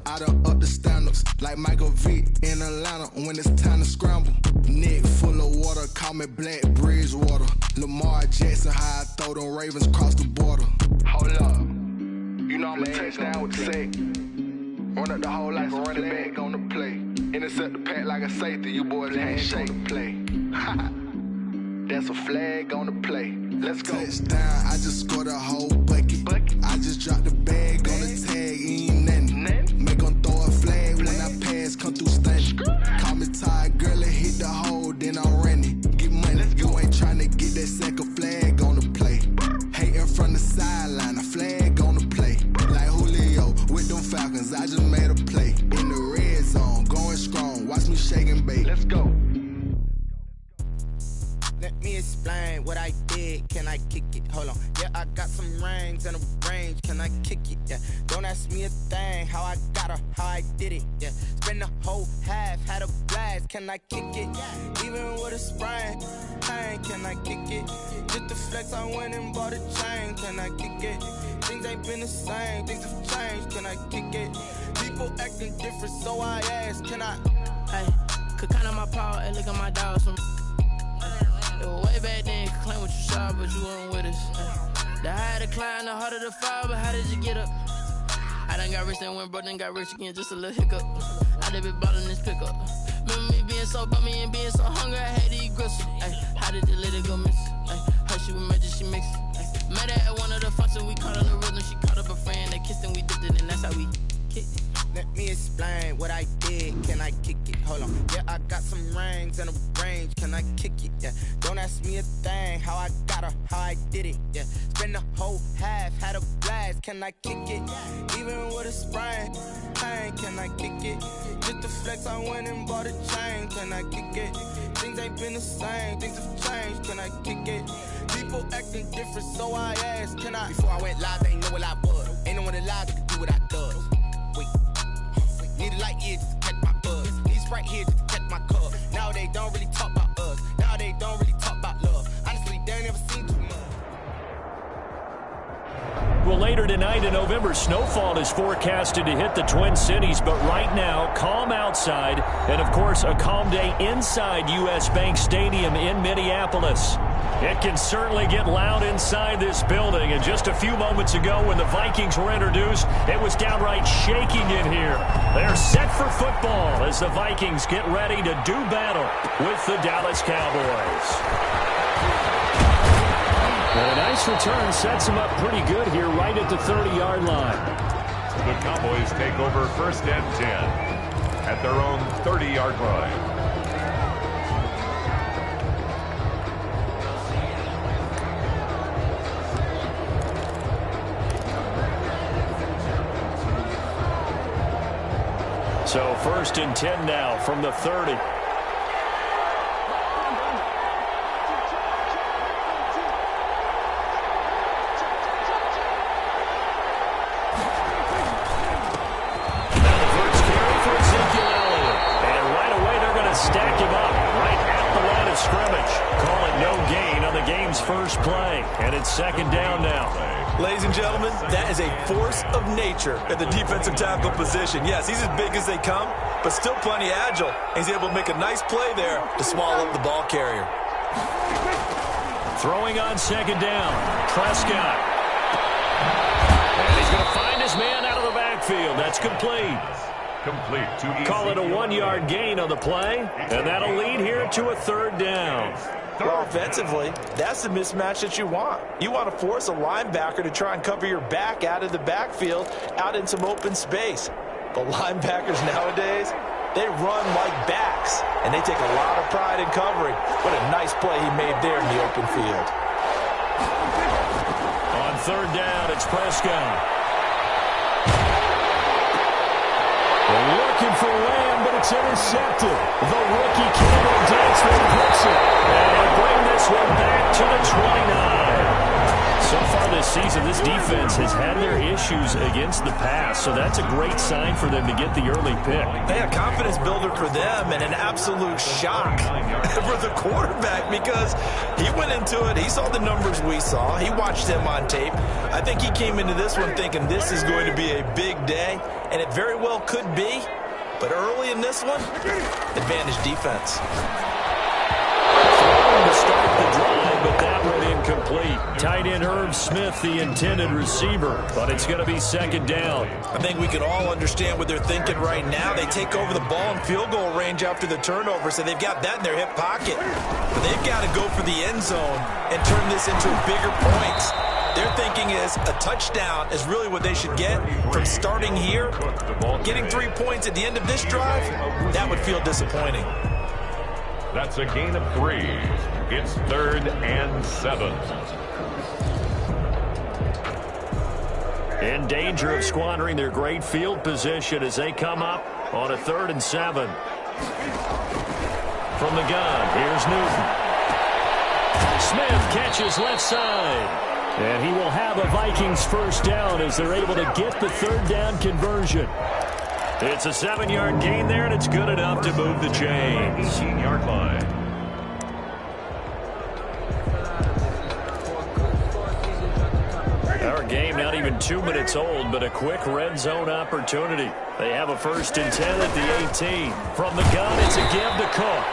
I done up the standards like Michael Vick in Atlanta when it's time to scramble. Neck full of water, call me Black Bridgewater. Lamar Jackson, how I throw them Ravens across the border. Hold up, you know I'm a touchdown with the sack. Run up the whole like a running back on the play. Intercept the pack like a safety, you boys can't shake the play. That's a flag on the play. Let's go. Touchdown, I just scored a whole bucket. I just dropped the bag on the tag, ain't nothing. Make them throw a flag when I pass, come through stunning. Call me tired, girl, and hit the hole, then I'm running. Get money, you ain't tryna get that second flag on the play. Hating from the sideline, a flag on the play. Like Julio with them Falcons, I just made a play. In the red zone, going strong, watch me shake and bake. Let's go. Let me explain what I did. Can I kick it? Hold on. Yeah, I got some rings and a range. Can I kick it? Yeah. Don't ask me a thing. How I got her, how I did it. Yeah. Spend the whole half, had a blast. Can I kick it? Even with a sprain, pain. Can I kick it? Just the flex, I went and bought a chain. Can I kick it? Things ain't been the same. Things have changed. Can I kick it? People acting different, so I ask. Can I? Hey, could count on my power and look at my dogs from. It was way back then, could claim what you saw, but you weren't with us. The higher the climb, the harder the fall, but how did you get up? I done got rich, then went broke, then got rich again, just a little hiccup. I done been ballin' this pickup. Remember me being so bummy and being so hungry, I had to eat gristle. How did the lady go miss? Her she was magic, she mixed. Met her at one of the functions, we caught on the rhythm, she caught up a friend, they kissed and we dipped it, and that's how we kicked it. Let me explain what I did. Can I kick it? Hold on. Yeah, I got some rings and a range. Can I kick it? Yeah. Don't ask me a thing. How I got her, how I did it. Yeah. Spend the whole half, had a blast. Can I kick it? Even with a sprain, pain. Can I kick it? Just the flex, I went and bought a chain. Can I kick it? Things ain't been the same. Things have changed. Can I kick it? People acting different, so I asked. Can I? Before I went live, they ain't know what I was. Ain't no one alive that could do what I does. Wait. Need a light here just to catch my buzz. Need Sprite here just to catch my cup. Now they don't really talk about us. Now they don't really talk about love. Honestly, they ain't never seen too much. Well, later tonight in November, snowfall is forecasted to hit the Twin Cities, but right now, calm outside, and of course, a calm day inside U.S. Bank Stadium in Minneapolis. It can certainly get loud inside this building, and just a few moments ago when the Vikings were introduced, it was downright shaking in here. They're set for football as the Vikings get ready to do battle with the Dallas Cowboys. And a nice return sets them up pretty good here right at the 30-yard line. The Cowboys take over 1st and 10 at their own 30-yard line. So 1st and 10 now from the 30. Stack him up right at the line of scrimmage. Call it no gain on the game's first play. And it's 2nd down now. Ladies and gentlemen, that is a force of nature at the defensive tackle position. Yes, he's as big as they come, but still plenty agile. He's able to make a nice play there to swallow up the ball carrier. Throwing on 2nd down, Prescott. And he's going to find his man out of the backfield. That's complete. Complete to Call it a 1-yard gain on the play, and that'll lead here to a 3rd down. Well, offensively, that's the mismatch that you want. You want to force a linebacker to try and cover your back out of the backfield, out in some open space. But linebackers nowadays, they run like backs, and they take a lot of pride in covering. What a nice play he made there in the open field. On 3rd down, it's Prescott. Looking for Lamb, but it's intercepted. The rookie Campbell Dantzler picks it. And he'll bring this one back to the 29. So far this season, this defense has had their issues against the pass, so that's a great sign for them to get the early pick. Hey, a confidence builder for them and an absolute shock for the quarterback because he went into it. He saw the numbers we saw. He watched them on tape. I think he came into this one thinking this is going to be a big day, and it very well could be. But early in this one, advantage defense. To start the drive, but that one incomplete. Tight end Irv Smith, the intended receiver, but it's going to be second down. I think we can all understand what they're thinking right now. They take over the ball in field goal range after the turnover, so they've got that in their hip pocket. But they've got to go for the end zone and turn this into bigger points. Their thinking is a touchdown is really what they should get from starting here. Getting 3 points at the end of this drive, that would feel disappointing. That's a gain of 3. It's 3rd and 7. In danger of squandering their great field position as they come up on a 3rd and 7. From the gun, here's Newton. Smith catches left side. And he will have a Vikings first down as they're able to get the 3rd down conversion. It's a 7-yard gain there, and it's good enough to move the chains. 18-yard line. Our game not even 2 minutes old, but a quick red zone opportunity. They have a 1st and 10 at the 18. From the gun, it's a give to Cook.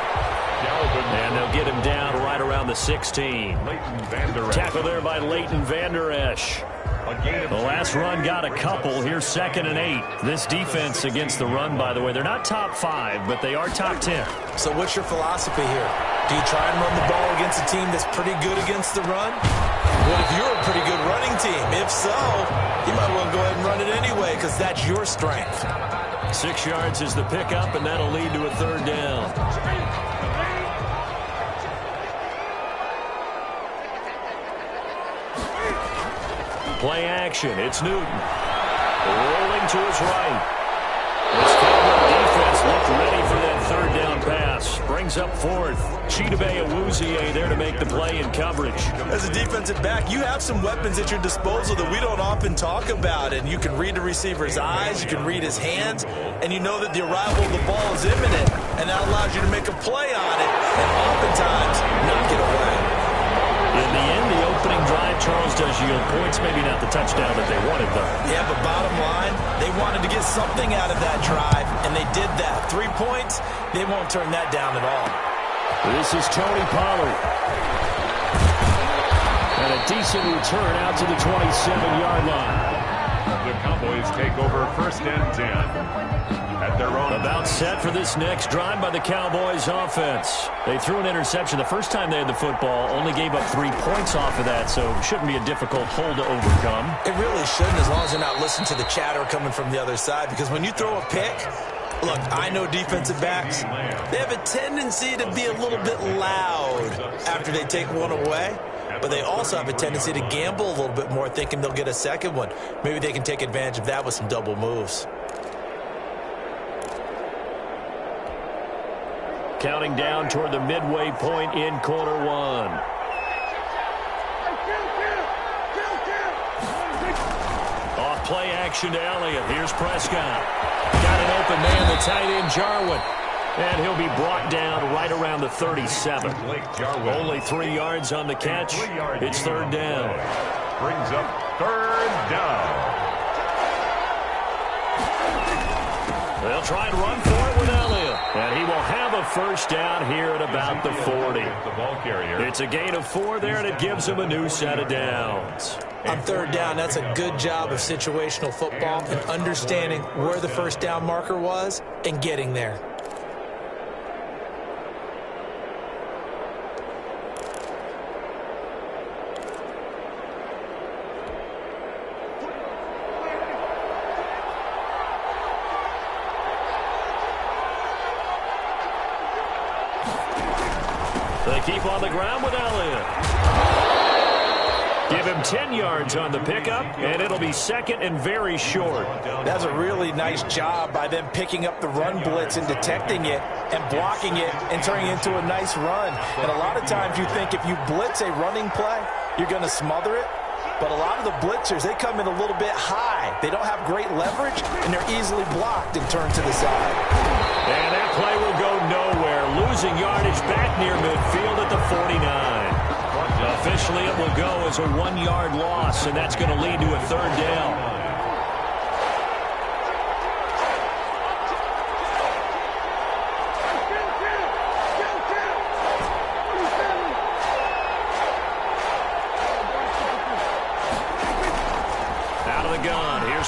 And they'll get him down right around the 16. Tackle there by Leighton Vander Esch. The last run got a couple. Here's 2nd and 8. This defense against the run, by the way, they're not top 5, but they are top 10. So what's your philosophy here? Do you try and run the ball against a team that's pretty good against the run? What if you're a pretty good running team? If so, you might well go ahead and run it anyway because that's your strength. 6 yards is the pickup, and that'll lead to a 3rd down. Play action. It's Newton. Rolling to his right. This Cowboy defense looked ready for that 3rd down pass. Brings up 4th. Chidobe Awuzie there to make the play in coverage. As a defensive back, you have some weapons at your disposal that we don't often talk about. And you can read the receiver's eyes. You can read his hands. And you know that the arrival of the ball is imminent. And that allows you to make a play on it. And oftentimes, knock it away. In the end, the opening drive, Charles, does yield points. Maybe not the touchdown that they wanted, though. Yeah, but bottom line, they wanted to get something out of that drive, and they did that. 3 points, they won't turn that down at all. This is Tony Pollard. And a decent return out to the 27-yard line. The Cowboys take over 1st and 10. At their own. About set for this next drive by the Cowboys offense. They threw an interception the first time they had the football, only gave up 3 points off of that, so it shouldn't be a difficult hole to overcome. It really shouldn't, as long as you're not listening to the chatter coming from the other side, because when you throw a pick, look, I know defensive backs, they have a tendency to be a little bit loud after they take one away, but they also have a tendency to gamble a little bit more, thinking they'll get a second one. Maybe they can take advantage of that with some double moves. Counting down toward the midway point in quarter 1. Off play action to Elliott. Here's Prescott. Got an open man, the tight end Jarwin. And he'll be brought down right around the 37. Only 3 yards on the catch. It's 3rd down. Brings up 3rd down. They'll try and run for it with Elliott. And he will have a first down here at about the 40. It's a gain of 4 there, and it gives him a new set of downs. On 3rd down, that's a good job of situational football and understanding where the first down marker was and getting there. They keep on the ground with Elliott. Give him 10 yards on the pickup, and it'll be 2nd and very short. That's a really nice job by them picking up the run blitz and detecting it and blocking it and turning it into a nice run. And a lot of times you think if you blitz a running play, you're going to smother it. But a lot of the blitzers, they come in a little bit high. They don't have great leverage, and they're easily blocked and turned to the side. And that play will go nowhere. Losing yardage back near midfield at the 49. Officially, it will go as a 1-yard loss, and that's going to lead to a 3rd down.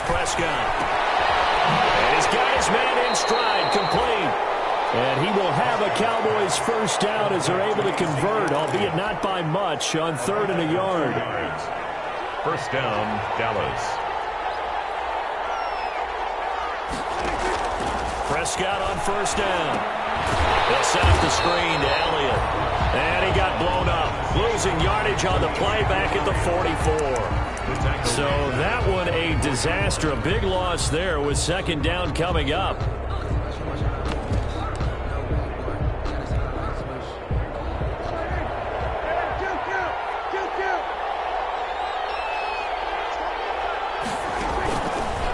Prescott. And he's got his man in stride, complete. And he will have a Cowboys first down as they're able to convert, albeit not by much, on 3rd and a yard. First down, Dallas. Prescott on first down. They'll set up the screen to Elliott. And he got blown up. Losing yardage on the play back at the 44. So that one a disaster. A big loss there with 2nd down coming up.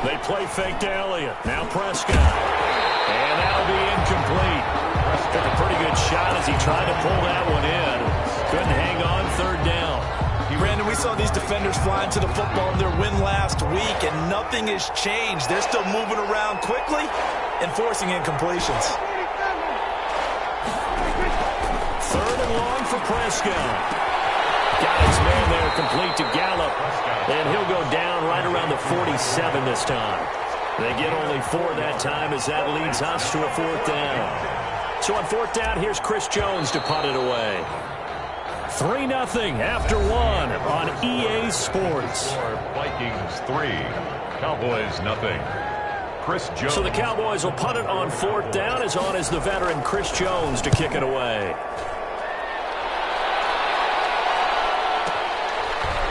They play fake to Elliott. Now Prescott. And that'll be incomplete. Took a pretty good shot as he tried to pull that one in. Couldn't hang on. 3rd down. Brandon, we saw these defenders flying to the football in their win last week, and nothing has changed. They're still moving around quickly and forcing incompletions. 3rd and long for Prescott. Got his man there complete to Gallup, and he'll go down right around the 47 this time. They get only 4 that time as that leads us to a 4th down. So on 4th down, here's Chris Jones to punt it away. 3-0 after 1 on EA Sports. Vikings 3, Cowboys 0. Chris Jones. So the Cowboys will punt it on 4th down. As on is the veteran Chris Jones to kick it away.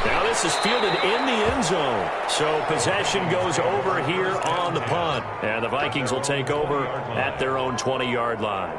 Now this is fielded in the end zone. So possession goes over here on the punt. And the Vikings will take over at their own 20-yard line.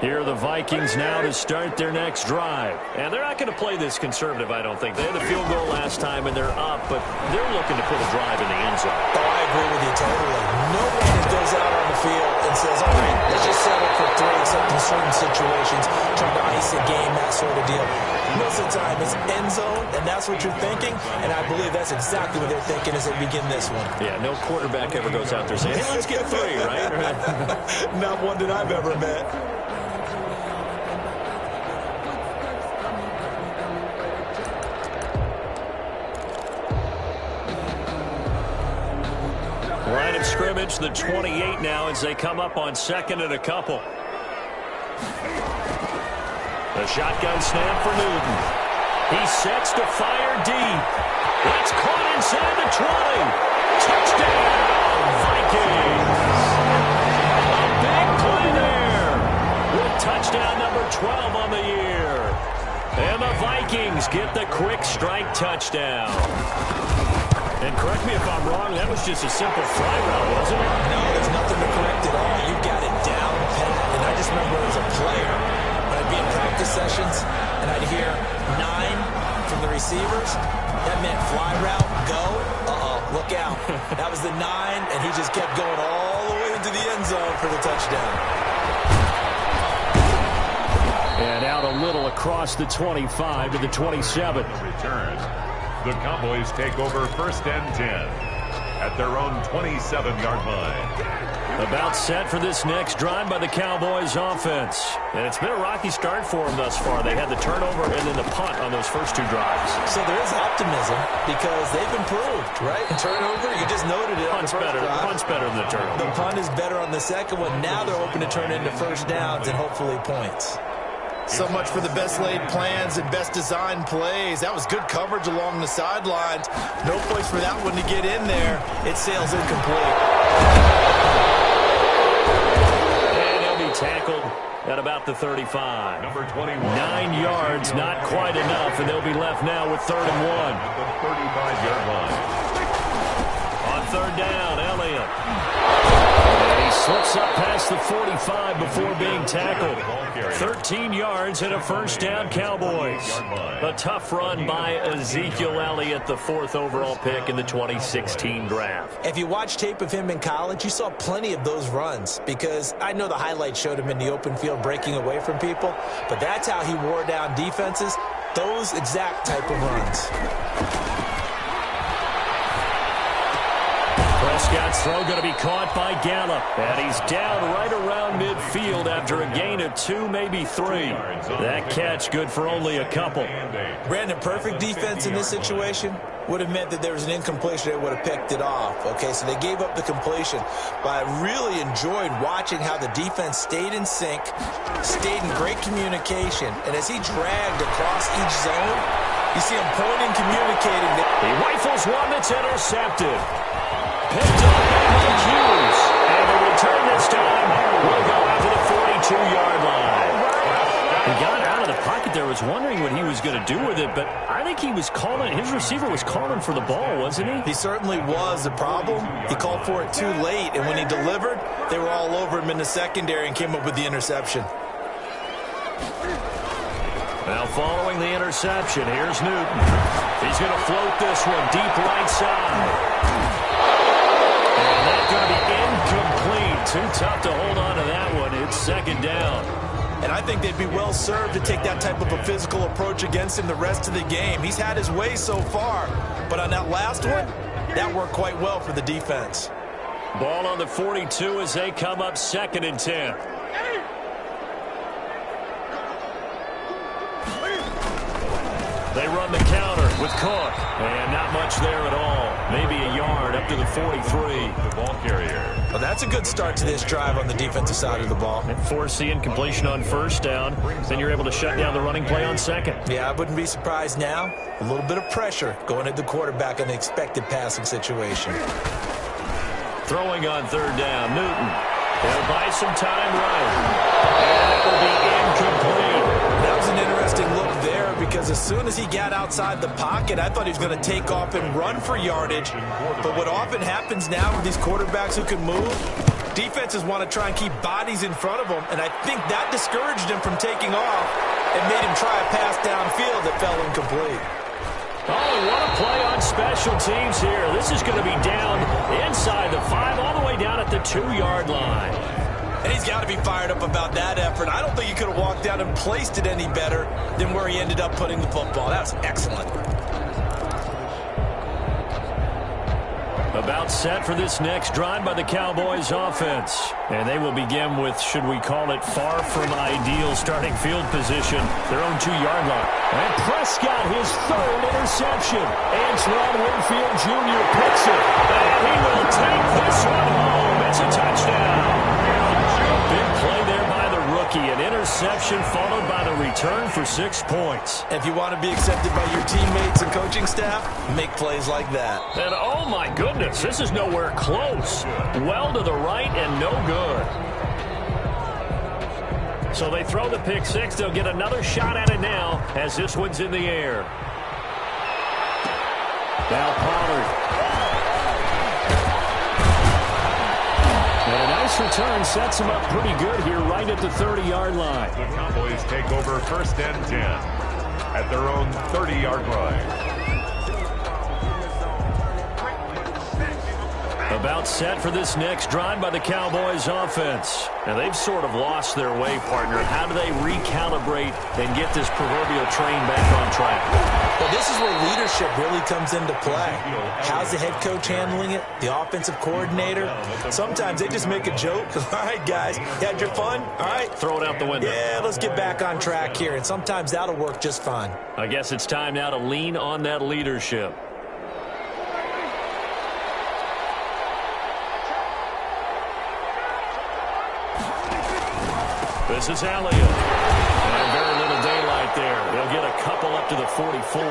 Here are the Vikings now to start their next drive. And they're not going to play this conservative, I don't think. They had the field goal last time, and they're up, but they're looking to put a drive in the end zone. Oh, I agree with you totally. No one that goes out on the field and says, all right, let's just settle for 3, except in certain situations, trying to ice a game, that sort of deal. Most of the time, it's end zone, and that's what you're thinking, and I believe that's exactly what they're thinking as they begin this one. Yeah, no quarterback ever goes out there saying, hey, let's get 3, right? Not one that I've ever met. Line of scrimmage, the 28 now as they come up on 2nd and a couple. The shotgun snap for Newton. He sets to fire deep. That's caught inside the 20. Touchdown, Vikings. A big play there with touchdown number 12 on the year. And the Vikings get the quick strike touchdown. And correct me if I'm wrong, that was just a simple fly route, wasn't it? No, there's nothing to correct at all. You got it down pat. And I just remember as a player, when I'd be in practice sessions, and I'd hear 9 from the receivers, that meant fly route, go, look out. That was the 9, and he just kept going all the way into the end zone for the touchdown. And out a little across the 25 to the 27. Return. The Cowboys take over 1st and 10 at their own 27-yard line. About set for this next drive by the Cowboys offense. And it's been a rocky start for them thus far. They had the turnover and then the punt on those first 2 drives. So there is optimism because they've improved, right? Turnover, you just noted it. Punt's better than the turnover. The punt is better on the second one. Now they're hoping to turn into first downs and hopefully points. So much for the best laid plans and best designed plays. That was good coverage along the sidelines. No place for that one to get in there. It sails incomplete. And he'll be tackled at about the 35. Number 21. 9 yards, not quite enough, and they'll be left now with 3rd and 1. At the 35-yard line. On 3rd down, Elliott. And he slips up past the 45 before being tackled. 13 yards and a 1st down, Cowboys. A tough run by Ezekiel Elliott, the 4th overall pick in the 2016 draft. If you watch tape of him in college, you saw plenty of those runs, because I know the highlights showed him in the open field breaking away from people, but that's how he wore down defenses, those exact type of runs. Prescott's throw going to be caught by Gallup. And he's down right around midfield after a gain of 2, maybe 3. That catch good for only a couple. Brandon, perfect defense in this situation would have meant that there was an incompletion that would have picked it off. Okay, so they gave up the completion. But I really enjoyed watching how the defense stayed in sync, stayed in great communication. And as he dragged across each zone, you see him pointing, communicating. He rifles one that's intercepted. Picked up by Hughes. And the return this time will go out to the 42-yard line. He got out of the pocket there. Was wondering what he was going to do with it, but I think he was calling, his receiver was calling for the ball, wasn't he? He certainly was. The problem, he called for it too late, and when he delivered, they were all over him in the secondary and came up with the interception. Now following the interception, here's Newton. He's going to float this one deep right side. And that's going to be incomplete. Too tough to hold on to that one. It's 2nd down. And I think they'd be well served to take that type of a physical approach against him the rest of the game. He's had his way so far, but on that last one, that worked quite well for the defense. Ball on the 42 as they come up 2nd and 10. They run the counter with Cook, and not much there at all. Maybe a yard up to the 43. The ball carrier. Well, that's a good start to this drive on the defensive side of the ball. And force the incompletion on 1st down. Then you're able to shut down the running play on 2nd. Yeah, I wouldn't be surprised now. A little bit of pressure going at the quarterback in the expected passing situation. Throwing on 3rd down, Newton. He'll buy some time right. And it will be incomplete. That was an interesting look there, because as soon as he got outside the pocket, I thought he was going to take off and run for yardage. But what often happens now with these quarterbacks who can move, defenses want to try and keep bodies in front of them, and I think that discouraged him from taking off and made him try a pass downfield that fell incomplete. Oh, what a play on special teams here. This is going to be down inside the 5, all the way down at the 2-yard line. And he's got to be fired up about that effort. I don't think he could have walked out and placed it any better than where he ended up putting the football. That was excellent. About set for this next drive by the Cowboys offense. And they will begin with, should we call it, far from ideal starting field position, their own 2-yard line. And Prescott, his 3rd interception. Antoine Winfield Jr. picks it. And he will take this one home. It's a touchdown. Big play there by the rookie. An interception followed by the return for 6 points. If you want to be accepted by your teammates and coaching staff, make plays like that. And oh my goodness, this is nowhere close. Well to the right and no good. So they throw the pick 6. They'll get another shot at it now as this one's in the air. Now Pollard. And a nice return sets him up pretty good here right at the 30-yard line. The Cowboys take over 1st and 10 at their own 30-yard line. About set for this next drive by the Cowboys offense. And they've sort of lost their way, partner. How do they recalibrate and get this proverbial train back on track? Well, this is where leadership really comes into play. How's the head coach handling it? The offensive coordinator? Sometimes they just make a joke. All right, guys, you had your fun? All right. Throw it out the window. Yeah, let's get back on track here. And sometimes that'll work just fine. I guess it's time now to lean on that leadership. This is Elliott. And very little daylight there. They'll get a couple up to the 44.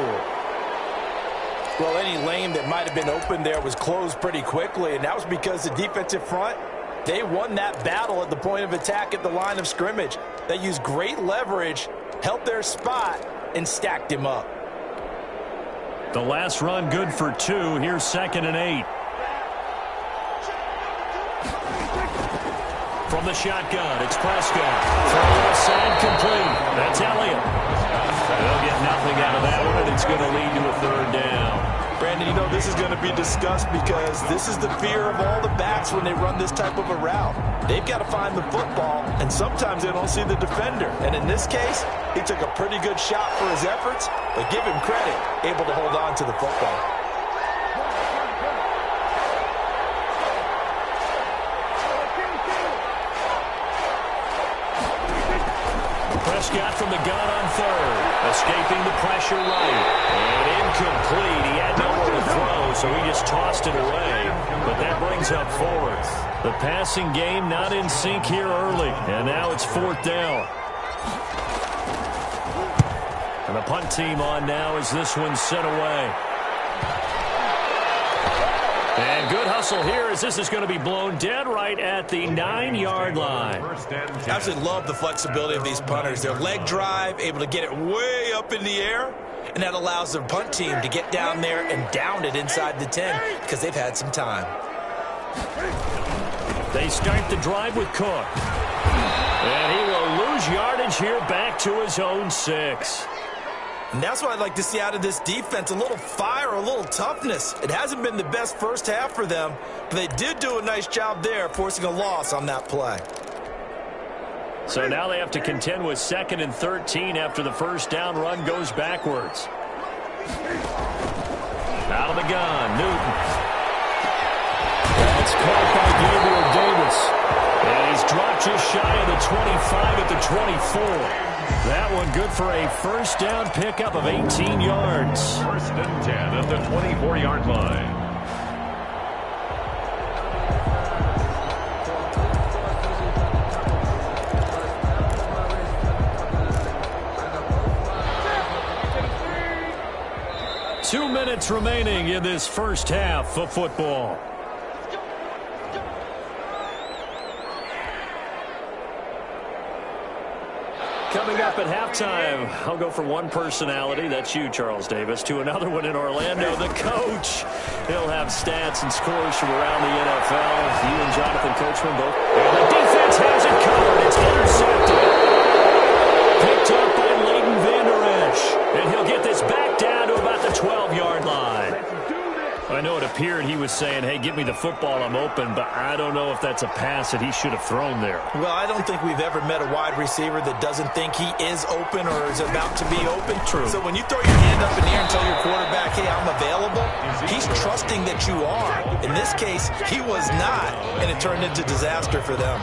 Well, any lane that might have been open there was closed pretty quickly, and that was because the defensive front They won that battle at the point of attack at the line of scrimmage. They used great leverage, held their spot, and stacked him up. The last run good for 2. Here's 2nd and 8. From the shotgun, it's Prescott. Throw left side complete. That's Elliott. They'll get nothing out of that one, and it's going to lead to a 3rd down. Brandon, you know this is going to be discussed because this is the fear of all the backs when they run this type of a route. They've got to find the football, and sometimes they don't see the defender. And in this case, he took a pretty good shot for his efforts, but give him credit, able to hold on to the football. Prescott from the gun on 3rd, escaping the pressure right, and incomplete. He had nowhere to throw, so he just tossed it away, but that brings up 4th. The passing game not in sync here early, and now it's 4th down. And the punt team on now as this one's sent away. And good hustle here as this is going to be blown dead right at the 9-yard line. I absolutely love the flexibility of these punters. Their leg drive, able to get it way up in the air, and that allows their punt team to get down there and down it inside the 10 because they've had some time. They start the drive with Cook. And he will lose yardage here back to his own 6. And that's what I'd like to see out of this defense, a little fire, a little toughness. It hasn't been the best first half for them, but they did do a nice job there, forcing a loss on that play. So now they have to contend with 2nd and 13 after the first down run goes backwards. Out of the gun, Newton. That's caught by Gabriel Davis. And he's dropped just shy of the 25 at the 24. That one good for a first down pickup of 18 yards. 1st and 10 at the 24-yard line. Two minutes remaining in this first half of football. Coming up at halftime, I'll go from one personality, that's you, Charles Davis, to another one in Orlando, the coach. He'll have stats and scores from around the NFL. You and Jonathan Coachman both. And the defense has it covered. It's intercepted. Picked up by Leighton Vander Esch. And he'll get this back down to about the 12-yard line. I know it appeared he was saying, hey, get me the football, I'm open, but I don't know if that's a pass that he should have thrown there. Well, I don't think we've ever met a wide receiver that doesn't think he is open or is about to be open. True. So when you throw your hand up in the air and tell your quarterback, hey, I'm available, he's trusting that you are. In this case, he was not, and it turned into disaster for them.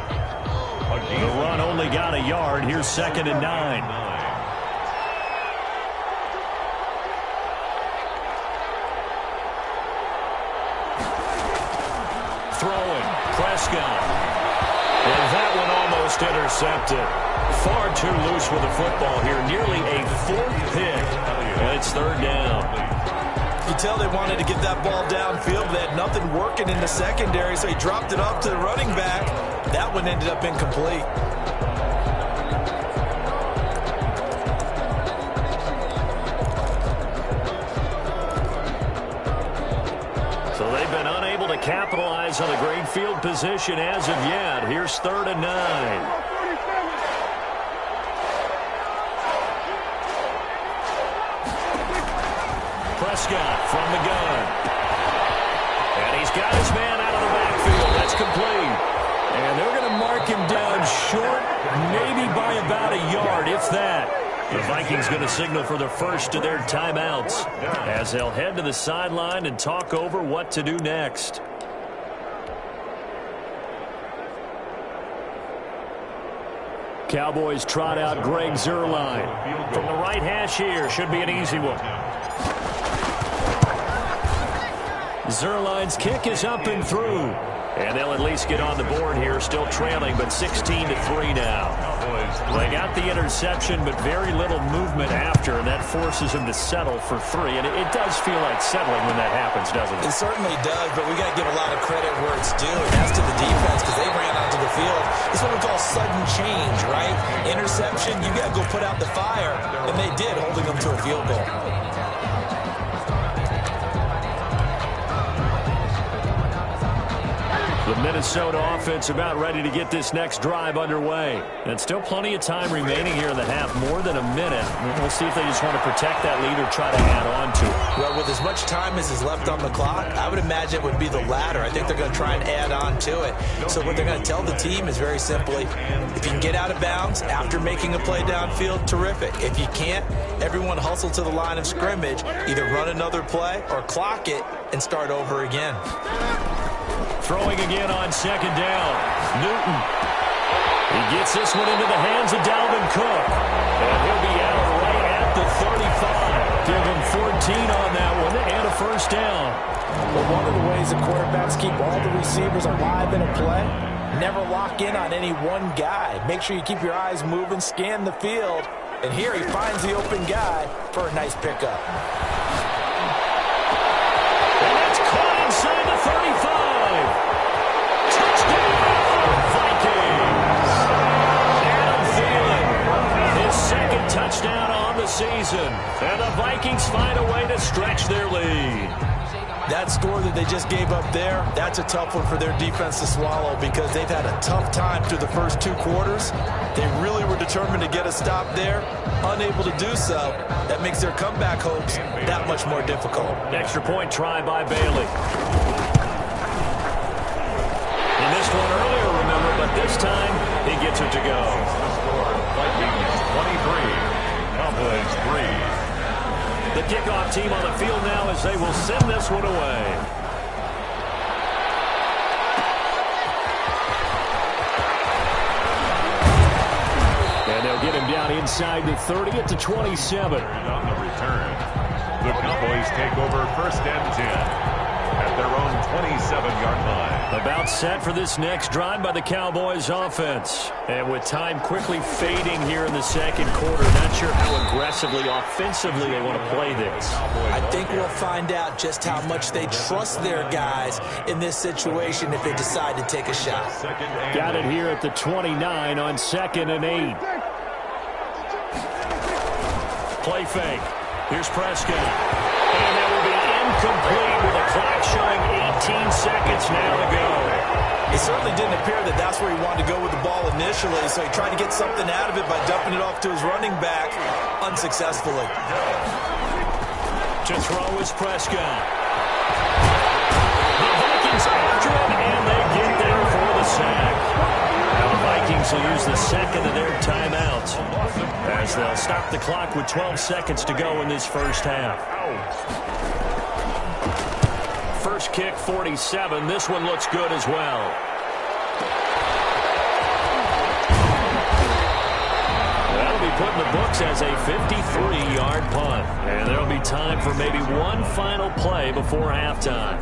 The run only got a yard. Here's 2nd and 9. Throwing, Prescott. And that one almost intercepted. Far too loose with the football here. Nearly a 4th pick. And it's 3rd down. You tell they wanted to get that ball downfield. They had nothing working in the secondary, so he dropped it off to the running back. That one ended up incomplete. So they've been unable to capitalize on the great field position as of yet. Here's 3rd and 9. Prescott from the gun. And he's got his man out of the backfield. That's complete. And they're going to mark him down short, maybe by about a yard, if that. The Vikings going to signal for the first of their timeouts as they'll head to the sideline and talk over what to do next. Cowboys trot out Greg Zuerlein. From the right hash here, should be an easy one. Zuerlein's kick is up and through. And they'll at least get on the board here, still trailing, but 16-3 now. They got the interception, but very little movement after, and that forces them to settle for 3. And it does feel like settling when that happens, doesn't it? It certainly does, but we got to give a lot of credit where it's due, and that's to the defense, because they ran onto the field. It's what we call sudden change, right? Interception, you got to go put out the fire, and they did, holding them to a field goal. The Minnesota offense about ready to get this next drive underway. And still plenty of time remaining here in the half, more than a minute. We'll see if they just want to protect that lead or try to add on to it. Well, with as much time as is left on the clock, I would imagine it would be the latter. I think they're going to try and add on to it. So what they're going to tell the team is very simply, if you can get out of bounds after making a play downfield, terrific. If you can't, everyone hustle to the line of scrimmage, either run another play or clock it and start over again. Throwing again on second down. Newton. He gets this one into the hands of Dalvin Cook. And he'll be out right at the 35. Give him 14 on that one and a first down. Well, one of the ways the quarterbacks keep all the receivers alive in a play, never lock in on any one guy. Make sure you keep your eyes moving, scan the field. And here he finds the open guy for a nice pickup. And that's caught inside the 35. Touchdown on the season. And the Vikings find a way to stretch their lead. That score that they just gave up there, that's a tough one for their defense to swallow because they've had a tough time through the first 2 quarters. They really were determined to get a stop there, unable to do so. That makes their comeback hopes that much more difficult. Extra point try by Bailey. He missed one earlier, remember, but this time he gets it to go. Vikings 23. Cowboys 3. The kickoff team on the field now as they will send this one away. And they'll get him down inside the 30 at the 27. On the return, the Cowboys take over first and 10 at their own 27-yard line. About set for this next drive by the Cowboys offense. And with time quickly fading here in the second quarter, not sure how aggressively, offensively they want to play this. I think we'll find out just how much they trust their guys in this situation if they decide to take a shot. Got it here at the 29 on 2nd and 8. Play fake. Here's Prescott. And that will be incomplete with the clock showing 18 seconds now to go. It certainly didn't appear that that's where he wanted to go with the ball initially, so he tried to get something out of it by dumping it off to his running back unsuccessfully. To throw is Prescott. The Vikings after him, and they get there for the sack. Now the Vikings will use the second of their timeouts as they'll stop the clock with 12 seconds to go in this first half. First kick, 47. This one looks good as well. That'll be put in the books as a 53-yard punt. And there'll be time for maybe one final play before halftime.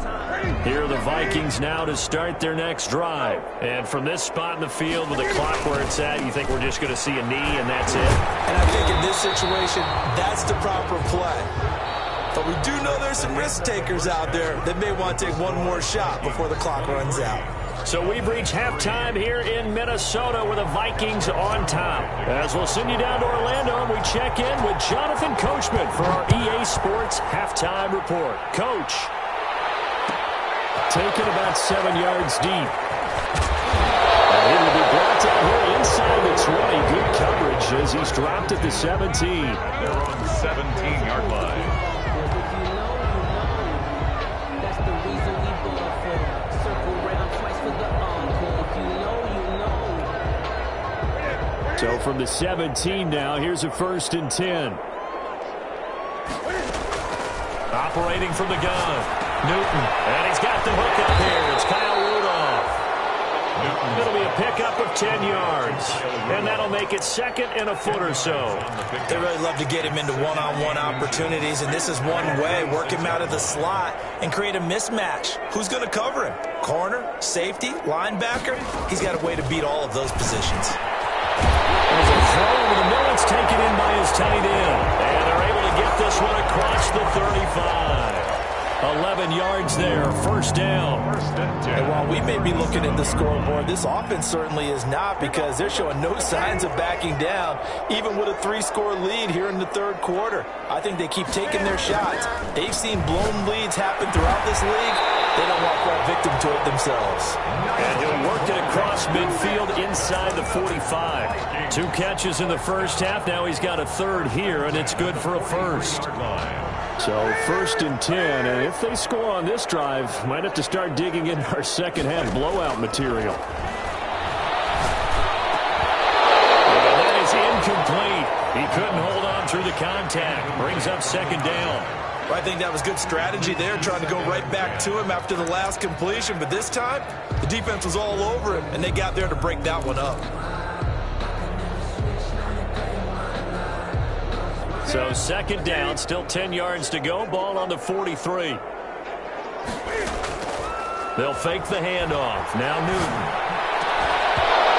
Here are the Vikings now to start their next drive. And from this spot in the field with the clock where it's at, you think we're just going to see a knee and that's it? And I think in this situation, that's the proper play. But we do know there's some risk takers out there that may want to take one more shot before the clock runs out. So we've reached halftime here in Minnesota with the Vikings on top. As we'll send you down to Orlando and we check in with Jonathan Coachman for our EA Sports Halftime Report. Coach. Taken about 7 yards deep. And he will be brought down here inside the 20. Good coverage as he's dropped at the 17. They're on the 17-yard line. So from the 17 now, here's a 1st and 10. Operating from the gun. Newton. And he's got the hook up here. It's Kyle Rudolph. It'll be a pickup of 10 yards. And that'll make it second and a foot or so. They really love to get him into one-on-one opportunities, and this is one way. Work him out of the slot and create a mismatch. Who's going to cover him? Corner, safety, linebacker? He's got a way to beat all of those positions. There's a throw over the middle. It's taken in by his tight end. And they're able to get this one across the 35. 11 yards there, first down. And while we may be looking at the scoreboard, this offense certainly is not, because they're showing no signs of backing down, even with a 3-score lead here in the third quarter. I think they keep taking their shots. They've seen blown leads happen throughout this league. They don't want to fall victim to it themselves. And he'll work it across midfield inside the 45. 2 catches in the first half. Now he's got a third here, and it's good for a first. So 1st and 10, and if they score on this drive, might have to start digging in our second half blowout material. And that is incomplete. He couldn't hold on through the contact. Brings up second down. I think that was good strategy there, trying to go right back to him after the last completion. But this time, the defense was all over him, and they got there to break that one up. So second down, still 10 yards to go. Ball on the 43. They'll fake the handoff. Now Newton.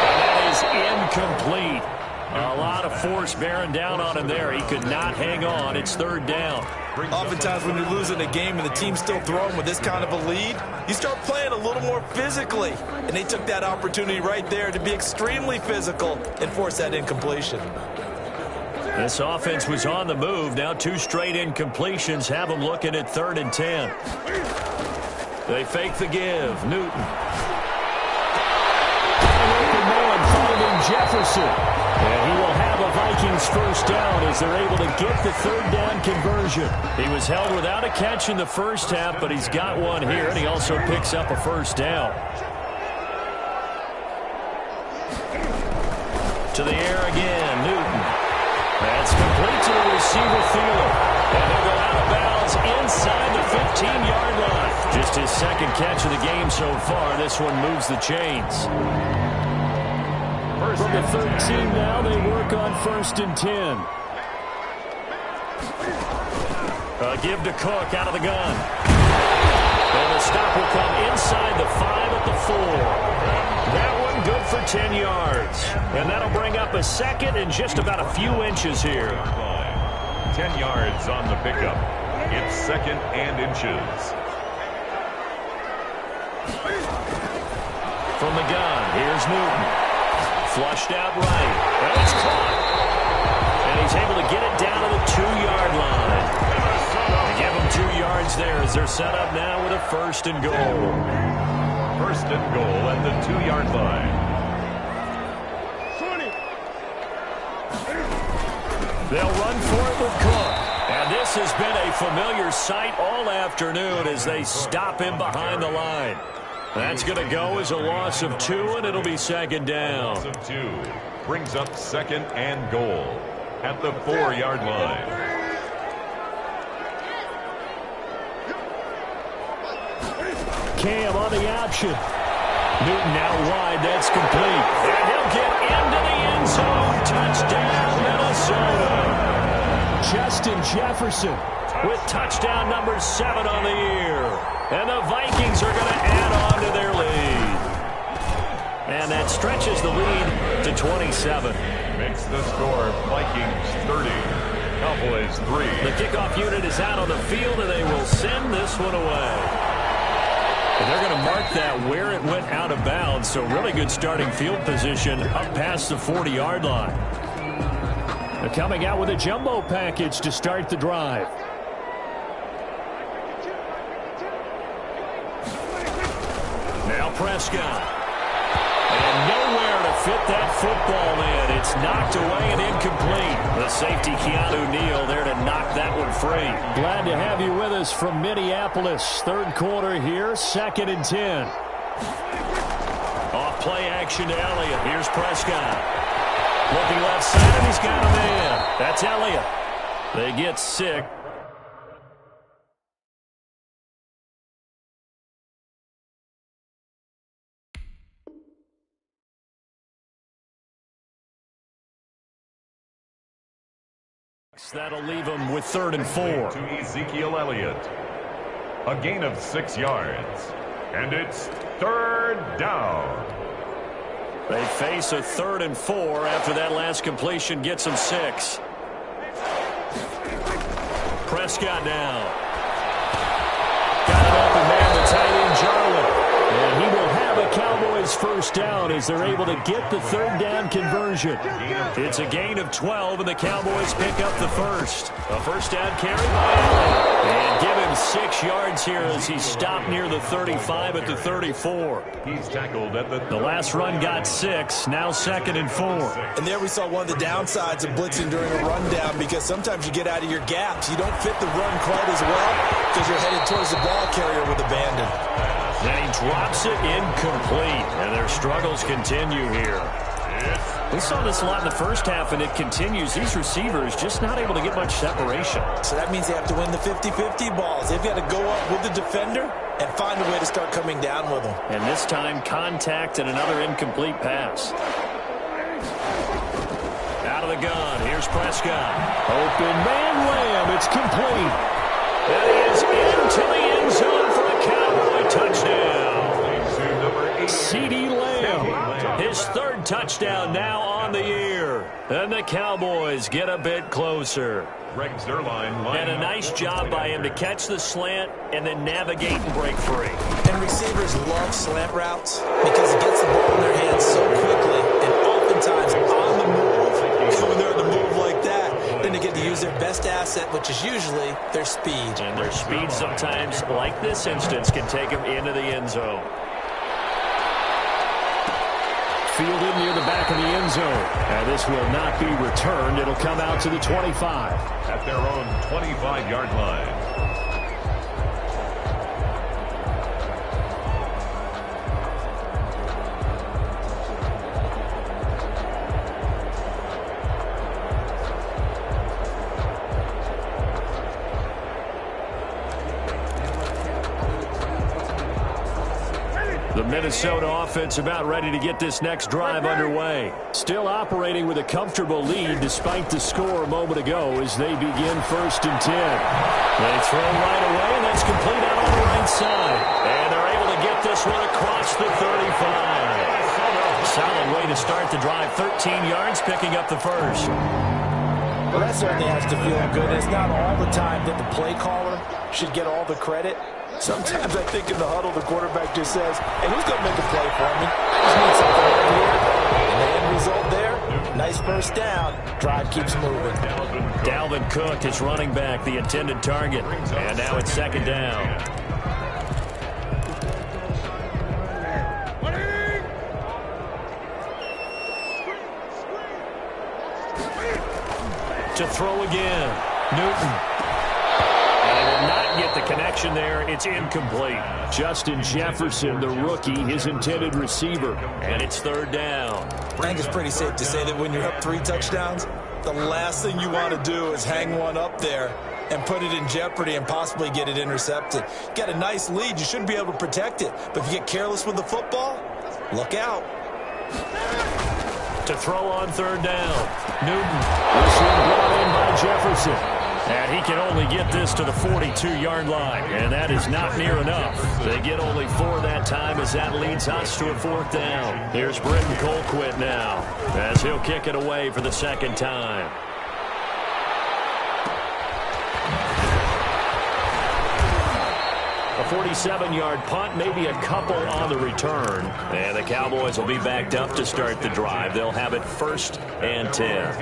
And that is incomplete. A lot of force bearing down on him there. He could not hang on. It's third down. Oftentimes when you're losing a game and the team's still throwing with this kind of a lead, you start playing a little more physically. And they took that opportunity right there to be extremely physical and force that incompletion. This offense was on the move. Now 2 straight incompletions have them looking at 3rd and 10. They fake the give. Newton. An open man finding Jefferson. And he will have a Vikings first down as they're able to get the third down conversion. He was held without a catch in the first half, but he's got one here, and he also picks up a first down. To the air again, Newton. That's complete to the receiver fielder. And he'll go out of bounds inside the 15-yard line. Just his second catch of the game so far. This one moves the chains. From the 13 now, they work on 1st and 10. A give to Cook out of the gun. And the stop will come inside the 5 at the 4. That one good for 10 yards. And that'll bring up a second and just about a few inches here. 10 yards on the pickup. It's 2nd and inches. From the gun, here's Newton. Flushed out right. And it's caught. And he's able to get it down to the 2-yard line. They give him 2 yards there as they're set up now with a 1st and goal. 1st and goal at the 2-yard line. They'll run for it with Cook. And this has been a familiar sight all afternoon as they stop him behind the line. That's going to go as a loss of 2, and it'll be 2nd down. Loss of 2 brings up 2nd and goal at the 4-yard line. Cam on the option. Newton now wide. That's complete. And he'll get into the end zone. Touchdown, Minnesota. Justin Jefferson with touchdown number 7 on the year. And the Vikings are going to add on to their lead. And that stretches the lead to 27. Makes the score Vikings 30, Cowboys 3. The kickoff unit is out on the field, and they will send this one away. And they're going to mark that where it went out of bounds, so really good starting field position up past the 40-yard line. They're coming out with a jumbo package to start the drive. Now Prescott. And nowhere to fit that football in. It's knocked away and incomplete. The safety, Keanu Neal, there to knock that one free. Glad to have you with us from Minneapolis. Third quarter here, 2nd and 10. Off play action to Elliott. Here's Prescott. Looking left side, he's got a man. That's Elliott. They get sick. That'll leave them with 3rd and 4. To Ezekiel Elliott. A gain of 6 yards. And it's 3rd down. They face a 3rd and 4 after that last completion gets them 6. Prescott now. Got an open man, the tight end, Jarwin. And he will have a Cowboys 1st down as they're able to get the 3rd down conversion. It's a gain of 12, and the Cowboys pick up the 1st. A 1st down carry by Allen. And give him 6 yards here as he stopped near the 35 at the 34. He's tackled at the last run got 6, now 2nd and 4. And there we saw one of the downsides of blitzing during a rundown, because sometimes you get out of your gaps. You don't fit the run quite as well because you're headed towards the ball carrier with abandon. Then he drops it incomplete, and their struggles continue here. We saw this a lot in the first half, and it continues. These receivers just not able to get much separation. So that means they have to win the 50-50 balls. They've got to go up with the defender and find a way to start coming down with them. And this time, contact and another incomplete pass. Out of the gun, here's Prescott. Open man, Lamb, it's complete. That is into the end zone for a Cowboy touchdown. CeeDee Lamb, his 3rd touchdown now on the year. And the Cowboys get a bit closer. And a nice job by him to catch the slant and then navigate and break free. And receivers love slant routes because it gets the ball in their hands so quickly and oftentimes on the move. When they're on the move like that, then they get to use their best asset, which is usually their speed. And their speed sometimes, like this instance, can take them into the end zone. Fielded near the back of the end zone. And this will not be returned. It'll come out to the 25. At their own 25-yard line. The Minnesota offense about ready to get this next drive underway. Still operating with a comfortable lead despite the score a moment ago as they begin 1st and 10. They throw right away, and that's complete out on the right side. And they're able to get this one across the 35. Solid way to start the drive. 13 yards, picking up the 1st. Well, that certainly has to feel good. It's not all the time that the play caller should get all the credit. Sometimes I think in the huddle, the quarterback just says, hey, who's going to make a play for me? I just need something right here. And the end result there, nice 1st down. Drive keeps moving. Dalvin Cook is running back, the intended target. And now it's 2nd down. To throw again. Newton. Not get the connection there. It's incomplete. Justin Jefferson, the rookie, his intended receiver. And it's 3rd down. I think it's pretty safe to say that when you're up 3 touchdowns, the last thing you want to do is hang one up there and put it in jeopardy and possibly get it intercepted. Got a nice lead. You should be able to protect it. But if you get careless with the football, look out. To throw on 3rd down. Newton. This one brought in by Jefferson. And he can only get this to the 42-yard line. And that is not near enough. They get only 4 that time as that leads us to a 4th down. Here's Britton Colquitt now as he'll kick it away for the 2nd time. A 47-yard punt, maybe a couple on the return. And the Cowboys will be backed up to start the drive. They'll have it 1st and 10.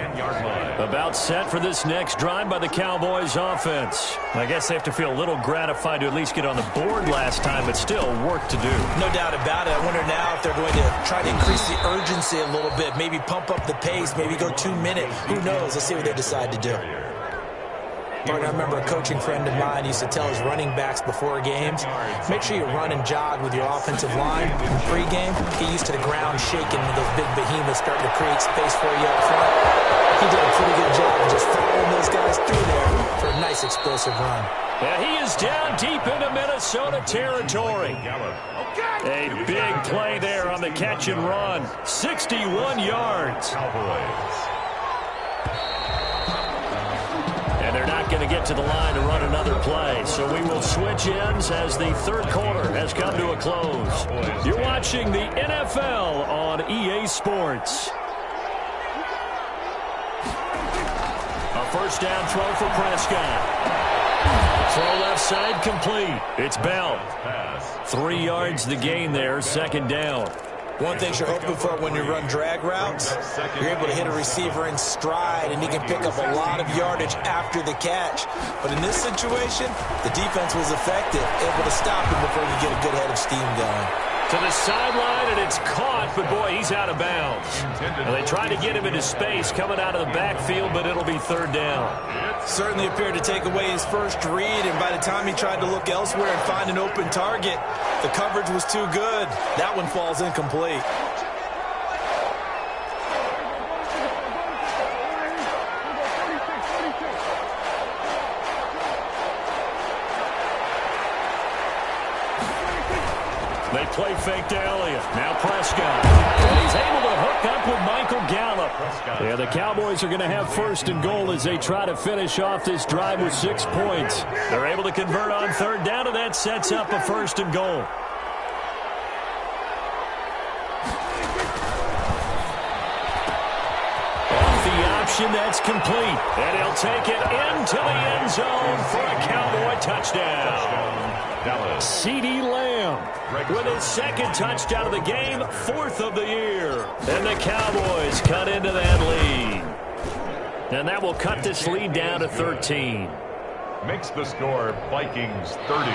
About set for this next drive by the Cowboys offense. I guess they have to feel a little gratified to at least get on the board last time, but still work to do. No doubt about it. I wonder now if they're going to try to increase the urgency a little bit, maybe pump up the pace, maybe go 2 minute. Who knows? Let's see what they decide to do. I remember a coaching friend of mine used to tell his running backs before games, make sure you run and jog with your offensive line in pregame. Get used to the ground shaking when those big behemoths starting to create space for you up front. He did a pretty good job of just following those guys through there for a nice explosive run. Yeah, he is down deep into Minnesota territory. A big play there on the catch and run. 61 yards. not going to get to the line to run another play. So we will switch ends as the third quarter has come to a close. You're watching the NFL on EA Sports. A first down throw for Prescott. Throw left side complete. It's Bell. 3 yards the gain there, second down. One thing you're hoping for when you run drag routes, you're able to hit a receiver in stride, and he can pick up a lot of yardage after the catch. But in this situation, the defense was effective, able to stop him before he could get a good head of steam going. To the sideline, and it's caught, but boy, he's out of bounds. And they tried to get him into space coming out of the backfield, but it'll be third down. Certainly appeared to take away his first read, and by the time he tried to look elsewhere and find an open target, the coverage was too good. That one falls incomplete. They play fake to Elliott. Now Prescott. And he's able to hook up with Michael Gallup. Yeah, the Cowboys are going to have first and goal as they try to finish off this drive with 6 points. They're able to convert on third down, and that sets up a first and goal. Off the option, that's complete. And he'll take it into the end zone for a Cowboy touchdown. CeeDee Lamb with his second touchdown of the game, 4th of the year. And the Cowboys cut into that lead. And that will cut this lead down to 13. Makes the score Vikings 30,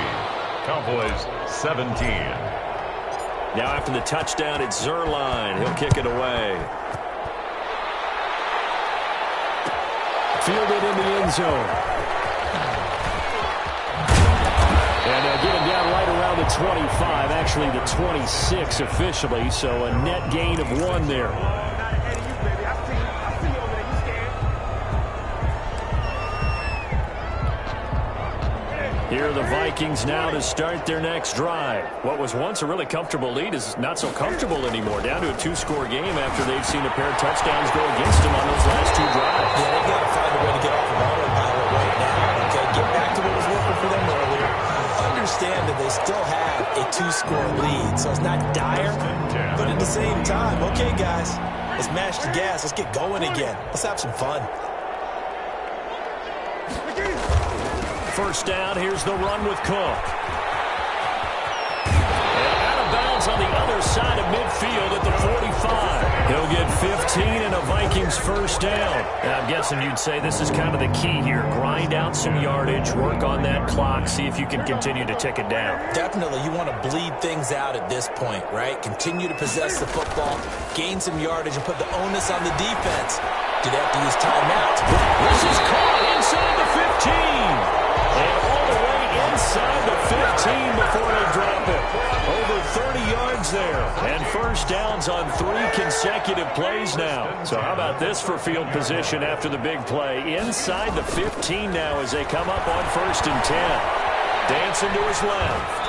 Cowboys 17. Now after the touchdown, it's Zerline. He'll kick it away. Fielded in the end zone. And they'll get him down right around the 25, actually the 26 officially, so a net gain of 1 there. Here are the Vikings now to start their next drive. What was once a really comfortable lead is not so comfortable anymore. Down to a 2-score game after they've seen a pair of touchdowns go against them on those last 2 drives. Yeah, they've got to find a way to get off of autopilot right now. Okay, get back to what was working for them earlier. Understand that they still have a 2-score lead, so it's not dire, but at the same time, okay, guys, let's mash the gas. Let's get going again. Let's have some fun. First down, here's the run with Cook. And out of bounds on the other side of midfield at the 45. He'll get 15 and a Vikings first down. And I'm guessing you'd say this is kind of the key here. Grind out some yardage, work on that clock, see if you can continue to tick it down. Definitely, you want to bleed things out at this point, right? Continue to possess the football, gain some yardage, and put the onus on the defense. Do they have to use timeouts? This is caught inside the 15. And all the way inside the 15 before they drop it. Over 30 yards there. And first downs on 3 consecutive plays now. So how about this for field position after the big play? Inside the 15 now as they come up on 1st and 10. Dancing to his left.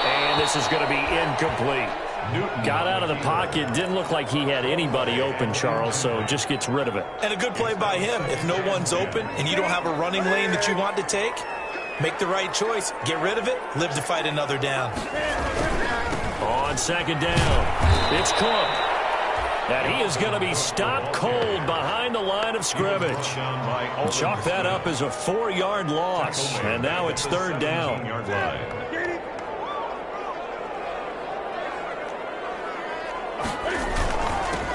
And this is going to be incomplete. Newton got out of the pocket. Didn't look like he had anybody open, Charles, so just gets rid of it. And a good play by him. If no one's open and you don't have a running lane that you want to take, make the right choice. Get rid of it. Live to fight another down. On second down, it's Cook. And he is going to be stopped cold behind the line of scrimmage. Chalk that up as a 4-yard loss. And now it's third down.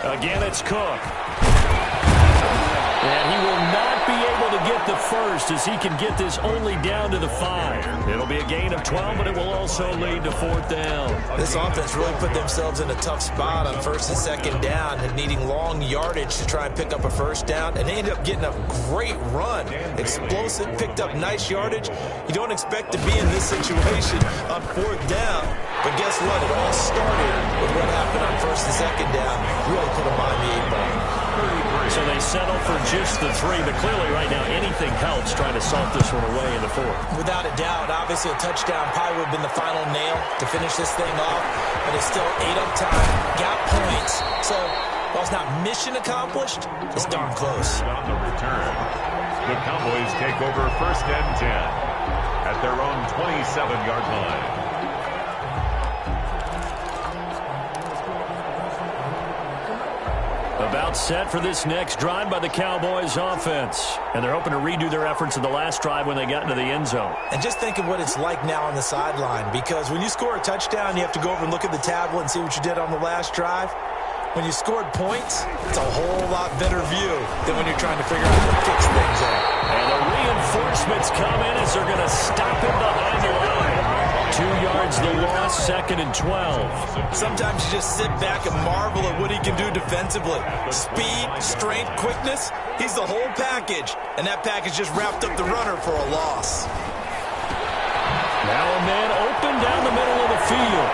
Again, it's Cook. And he will not be able to get the first as he can get this only down to the 5. It'll be a gain of 12, but it will also lead to 4th down. This offense really put themselves in a tough spot on 1st and 2nd down and needing long yardage to try and pick up a first down. And they ended up getting a great run. Explosive, picked up nice yardage. You don't expect to be in this situation on 4th down. But guess what? It all started with what happened on 1st and 2nd down. Really put them on the 8 ball. So they settle for just the 3, but clearly right now anything helps trying to salt this one away in the 4th. Without a doubt, obviously a touchdown probably would have been the final nail to finish this thing off, but it's still 8 up time, got points. So While it's not mission accomplished, it's darn close. On the return, the Cowboys take over 1st and 10 at their own 27-yard line. About set for this next drive by the Cowboys offense. And they're hoping to redo their efforts in the last drive when they got into the end zone. And just think of what it's like now on the sideline, because when you score a touchdown, you have to go over and look at the tablet and see what you did on the last drive. When you scored points, it's a whole lot better view than when you're trying to figure out how to fix things there. And the reinforcements come in as they're going to stop him behind the line. 2 yards the loss, 2nd and 12. Sometimes you just sit back and marvel at what he can do defensively. Speed, strength, quickness, he's the whole package. And that package just wrapped up the runner for a loss. Now a man open down the middle of the field.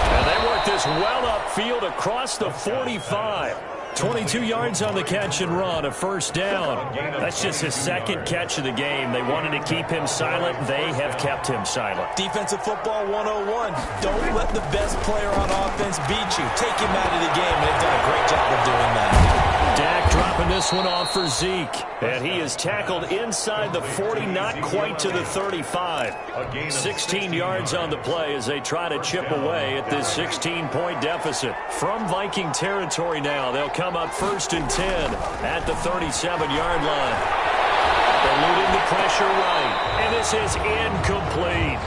And they work this well upfield across the 45. 22 yards on the catch and run, a 1st down. That's just his 2nd catch of the game. They wanted to keep him silent. They have kept him silent. Defensive football 101. Don't let the best player on offense beat you. Take him out of the game. They've done a great job of doing that. Dak dropping this one off for Zeke. And he is tackled inside the 40, not quite to the 35. 16 yards on the play as they try to chip away at this 16-point deficit. From Viking territory now, they'll come up 1st and 10 at the 37-yard line. Eluding the pressure right. And this is incomplete.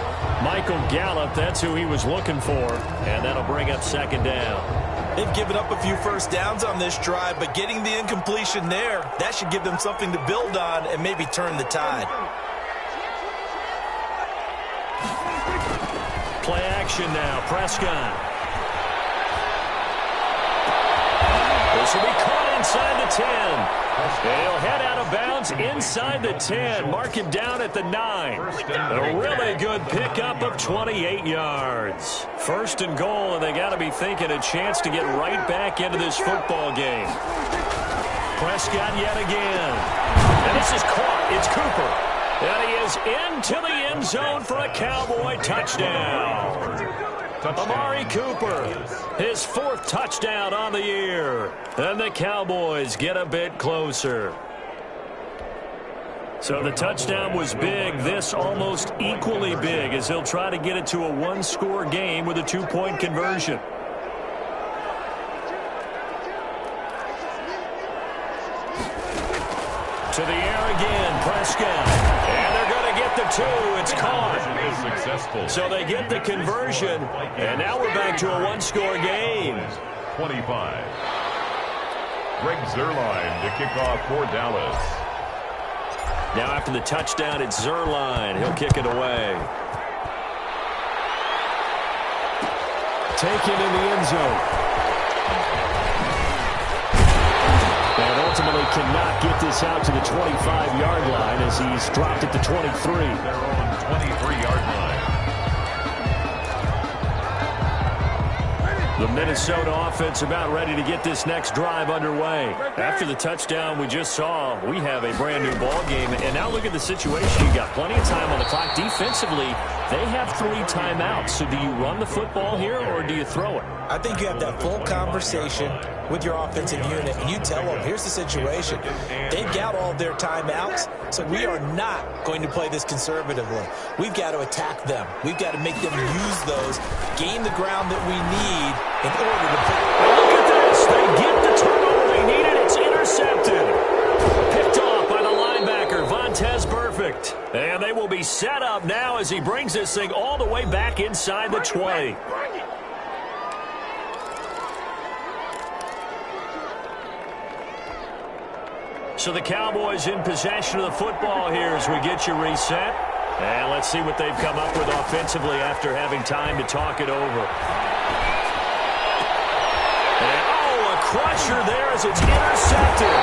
Michael Gallup, that's who he was looking for. And that'll bring up 2nd down. They've given up a few 1st downs on this drive, but getting the incompletion there, that should give them something to build on and maybe turn the tide. Play action now. Prescott. This will be caught inside the 10. He'll head out of bounds inside the 10. Mark him down at the 9. A really good pickup of 28 yards. 1st and goal, and they got to be thinking a chance to get right back into this football game. Prescott yet again. And this is caught. It's Cooper. And he is into the end zone for a Cowboy touchdown. Amari Cooper, his 4th touchdown on the year. And the Cowboys get a bit closer. So the touchdown was big. This almost equally big as he'll try to get it to a 1-score game with a 2-point conversion. To the air again, Prescott. And they're going to get the 2. It's caught. So they get the conversion, and now we're back to a 1-score game. 25. Greg Zuerlein to kick off for Dallas. Now after the touchdown, it's Zuerlein. He'll kick it away. Taken in the end zone. And ultimately cannot get this out to the 25-yard line as he's dropped at the 23. Their own 23-yard line. The Minnesota offense about ready to get this next drive underway. After the touchdown we just saw, we have a brand new ball game. And now look at the situation. You got plenty of time on the clock. Defensively, they have 3 timeouts. So do you run the football here or do you throw it? I think you have that full conversation with your offensive unit, and you tell them, here's the situation. They've got all their timeouts, so we are not going to play this conservatively. We've got to attack them. We've got to make them use those, gain the ground that we need in order to put... Look at this. They get the turnover they needed. It's intercepted. Picked off by the linebacker, Vontaze Burfict. And they will be set up now as he brings this thing all the way back inside the 20. So the Cowboys in possession of the football here as we get you reset. And let's see what they've come up with offensively after having time to talk it over. And, a crusher there as it's intercepted.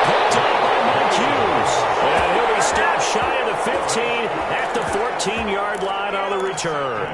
Picked up by Mike Hughes. And he'll be stopped shy of the 15 at the 14-yard line on the return.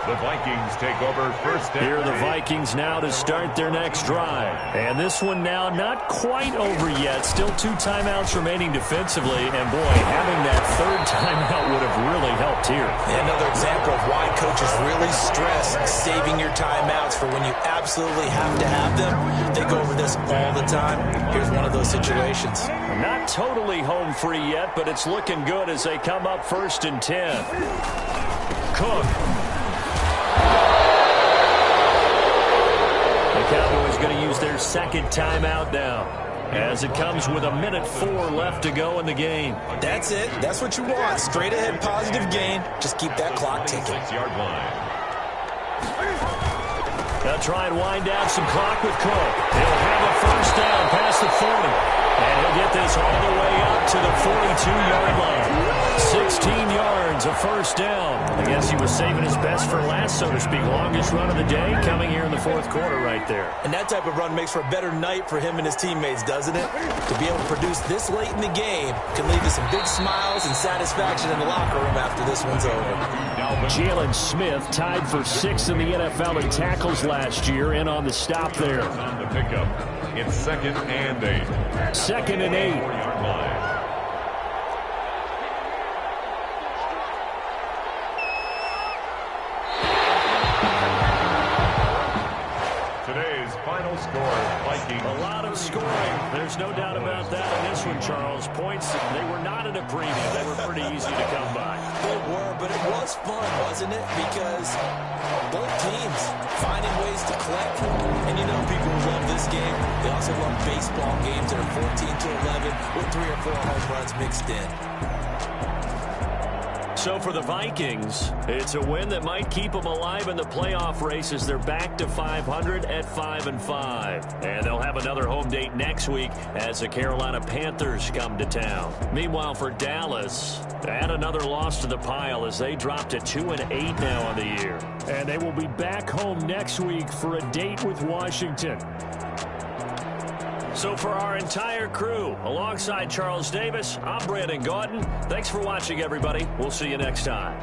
The Vikings take over first and Here are the 8. Vikings now to start their next drive. And this one now not quite over yet. Still 2 timeouts remaining defensively. And, boy, having that third timeout would have really helped here. Another example of why coaches really stress saving your timeouts for when you absolutely have to have them. They go over this all the time. Here's one of those situations. Not totally home free yet, but it's looking good as they come up 1st and 10. Cook. The Cowboys going to use their second timeout now, as it comes with 1:04 left to go in the game. That's it. That's what you want. Straight ahead positive gain. Just keep that clock ticking. 6-yard line. They'll try and wind down some clock with Cook. He'll have a first down past the 40. And he'll get this all the way up to the 42-yard line. 16 yards, a first down. I guess he was saving his best for last, so to speak. Longest run of the day coming here in the 4th quarter right there. And that type of run makes for a better night for him and his teammates, doesn't it? To be able to produce this late in the game can lead to some big smiles and satisfaction in the locker room after this one's over. Jalen Smith tied for 6th in the NFL in tackles last year, and on the stop there. On the pickup, it's 2nd and 8. 2nd and 8. 4-yard line. Today's final score, Vikings. A lot of scoring. There's no doubt about that in this one, Charles. Points, they were not at a premium. They were pretty easy to come by. They were, but it was fun, wasn't it? Because both teams finding ways to click. And you know people who love this game, they also love baseball games that are 14-11 with 3 or 4 home runs mixed in. So for the Vikings, it's a win that might keep them alive in the playoff race as they're back to 500 at 5-5. And they'll have another home date next week as the Carolina Panthers come to town. Meanwhile, for Dallas, add another loss to the pile as they drop to 2-8 now on the year. And they will be back home next week for a date with Washington. So for our entire crew, alongside Charles Davis, I'm Brandon Gaudin. Thanks for watching, everybody. We'll see you next time.